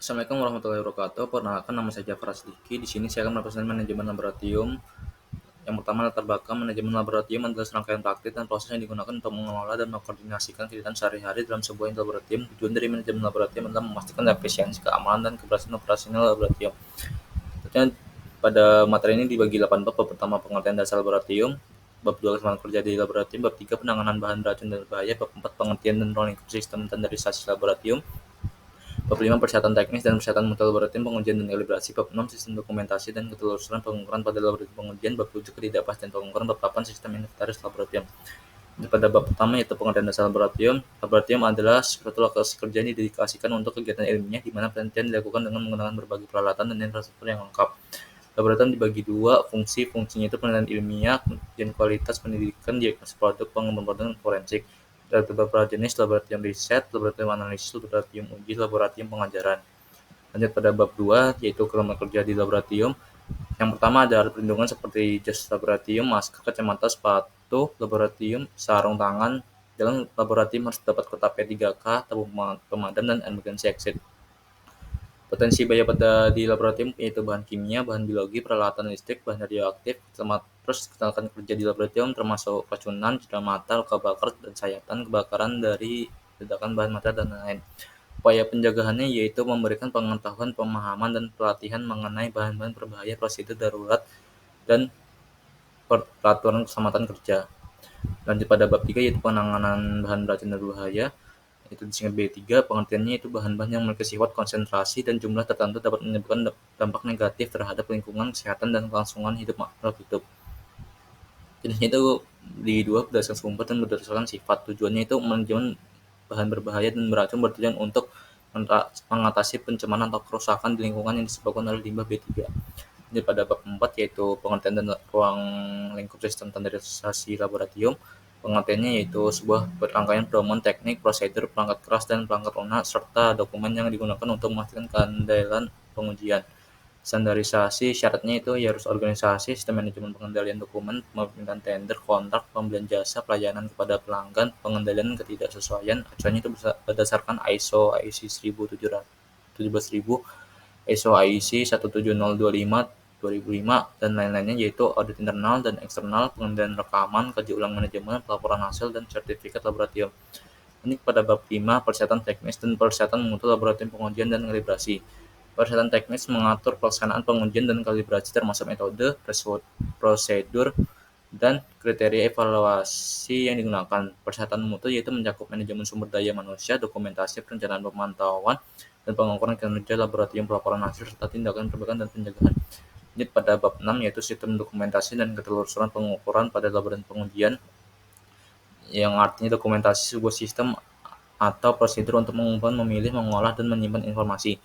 Assalamualaikum warahmatullahi wabarakatuh. Perkenalkan, nama saya Jafar Asdiki. Di sini saya akan mempresentasikan manajemen laboratorium. Yang pertama, latar belakang manajemen laboratorium adalah serangkaian praktik dan proses yang digunakan untuk mengelola dan mengkoordinasikan kegiatan sehari-hari dalam sebuah laboratorium. Tujuan dari manajemen laboratorium adalah memastikan efisiensi, keamanan, dan keberhasilan operasional laboratorium. Tentunya pada materi ini dibagi 8 bab. Bab pertama, pengertian dasar laboratorium. Bab 2, kesempatan kerja di laboratorium. Bab 3, penanganan bahan beracun dan berbahaya. Bab 4, pengertian dan ruang lingkup sistem standarisasi laboratorium. Bab 5, persyaratan teknis dan persyaratan mutu laboratorium, pengujian dan kalibrasi. Bab 6, sistem dokumentasi dan ketelusuran pengukuran pada laboratorium pengujian. Bab 7, ketidakpastian pengukuran. Bab 8, sistem inventaris laboratorium. Pada bab pertama, yaitu pengertian dasar laboratorium. Laboratorium adalah suatu lokasi kerja yang didedikasikan untuk kegiatan ilmiah di mana penelitian dilakukan dengan menggunakan berbagai peralatan dan infrastruktur yang lengkap. Laboratorium dibagi dua fungsi. Fungsinya itu penelitian ilmiah dan kualitas pendidikan, diagnosis produk, pengembangan produk, dan forensik. Ada beberapa jenis: laboratorium riset, laboratorium analisis, laboratorium uji, laboratorium pengajaran. Lanjut pada bab 2, yaitu kelompok kerja di laboratorium. Yang pertama ada alat perlindungan seperti jas laboratorium, masker, kacamata, sepatu laboratorium, sarung tangan. Dalam laboratorium harus terdapat kotak P3K, tabung pemadam, dan emergency exit. Potensi bahaya pada di laboratorium yaitu bahan kimia, bahan biologi, peralatan listrik, bahan radioaktif. Terus kecelakaan kerja di laboratorium termasuk racunan, cedera mata, luka bakar, dan sayatan, kebakaran dari ledakan bahan material, dan lain-lain. Upaya pencegahannya yaitu memberikan pengetahuan, pemahaman, dan pelatihan mengenai bahan-bahan berbahaya, prosedur darurat, dan peraturan keselamatan kerja. Lanjut pada bab 3, yaitu penanganan bahan beracun dan berbahaya. Itu disingkat B3, pengertiannya itu bahan-bahan yang memiliki sifat konsentrasi dan jumlah tertentu dapat menyebabkan dampak negatif terhadap lingkungan, kesehatan, dan kelangsungan hidup makhluk hidup. Jenisnya itu di dua, berdasarkan sumber dan berdasarkan sifat. Tujuannya itu manajemen bahan berbahaya dan beracun bertujuan untuk mengatasi pencemaran atau kerusakan di lingkungan yang disebabkan oleh limbah B3. Jadi pada bab 4, yaitu pengertian dan ruang lingkup sistem standarisasi laboratorium. Pengertiannya yaitu sebuah rangkaian pedoman teknik, prosedur, perangkat keras, dan perangkat lunak, serta dokumen yang digunakan untuk memastikan keandalan pengujian. Standarisasi syaratnya itu ya harus organisasi, sistem manajemen pengendalian dokumen, permintaan tender, kontrak, pembelian jasa, pelayanan kepada pelanggan, pengendalian ketidaksesuaian. Acuannya itu berdasarkan ISO IEC 17000, ISO IEC 17025 2005, dan lain-lainnya, yaitu audit internal dan eksternal, pengendalian rekaman, kaji ulang manajemen, pelaporan hasil, dan sertifikat laboratorium. Ini pada bab 5, persyaratan teknis dan persyaratan mutu laboratorium pengujian dan kalibrasi. Persyaratan teknis mengatur pelaksanaan pengujian dan kalibrasi termasuk metode, prosedur, dan kriteria evaluasi yang digunakan. Persyaratan mutu yaitu mencakup manajemen sumber daya manusia, dokumentasi, perencanaan pemantauan, dan pengukuran kinerja laboratorium, pelaporan hasil, serta tindakan perbaikan dan pencegahan. Lanjut pada bab 6, yaitu sistem dokumentasi dan ketelusuran pengukuran pada laboratorium pengujian, yang artinya dokumentasi sebuah sistem atau prosedur untuk mengumpulkan, memilih, mengolah, dan menyimpan informasi.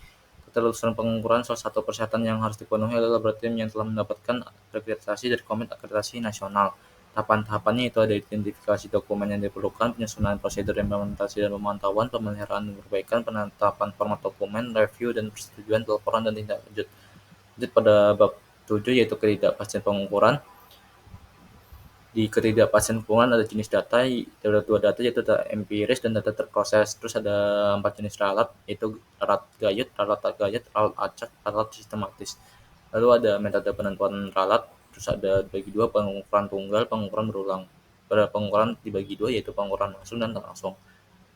Ketelusuran pengukuran salah satu persyaratan yang harus dipenuhi oleh laboratorium yang telah mendapatkan akreditasi dari Komite Akreditasi Nasional. Tahapan-tahapannya itu ada identifikasi dokumen yang diperlukan, penyusunan prosedur implementasi dan pemantauan, pemeliharaan dan perbaikan, penetapan format dokumen, review dan persetujuan, pelaporan, dan tindak lanjut. Lanjut pada bab 7, yaitu ketidakpastian pengukuran. Di ketidakpastian pengukuran ada jenis data, ada dua data, yaitu data empiris dan data terproses. Terus ada 4 jenis ralat, yaitu ralat gayut, ralat tak gayut, ralat acak, ralat sistematis. Lalu ada metode penentuan ralat. Terus ada bagi dua, pengukuran tunggal, pengukuran berulang. Pada pengukuran dibagi dua, yaitu pengukuran langsung dan tak langsung.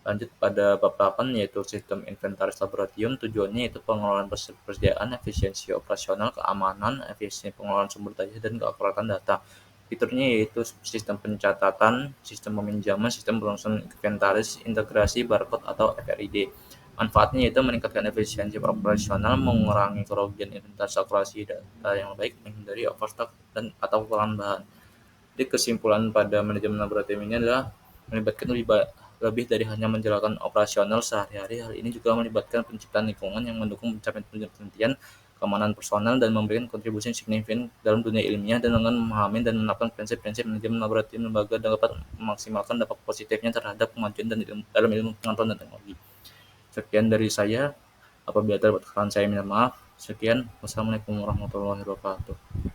Lanjut pada bab 8, yaitu sistem inventaris laboratorium. Tujuannya yaitu pengelolaan persediaan, efisiensi operasional, keamanan, efisiensi pengelolaan sumber daya, dan keakuratan data. Fiturnya yaitu sistem pencatatan, sistem peminjaman, sistem berlangsung inventaris, integrasi barcode atau FRID. Manfaatnya yaitu meningkatkan efisiensi operasional, mengurangi kerugian inventaris, akurasi data yang baik, menghindari overstock dan atau kekurangan bahan. Jadi kesimpulan pada manajemen laboratorium ini adalah melibatkan lebih dari hanya menjalankan operasional sehari-hari. Hal ini juga melibatkan penciptaan lingkungan yang mendukung pencapaian penelitian, keamanan personal, dan memberikan kontribusi yang signifikan dalam dunia ilmiah. Dan dengan memahami dan menerapkan prinsip-prinsip manajemen laboratorium, lembaga dapat memaksimalkan dampak positifnya terhadap kemajuan dalam ilmu pengetahuan dan teknologi. Sekian dari saya. Apabila terdapat kesalahan, saya minta maaf. Sekian. Wassalamualaikum warahmatullahi wabarakatuh.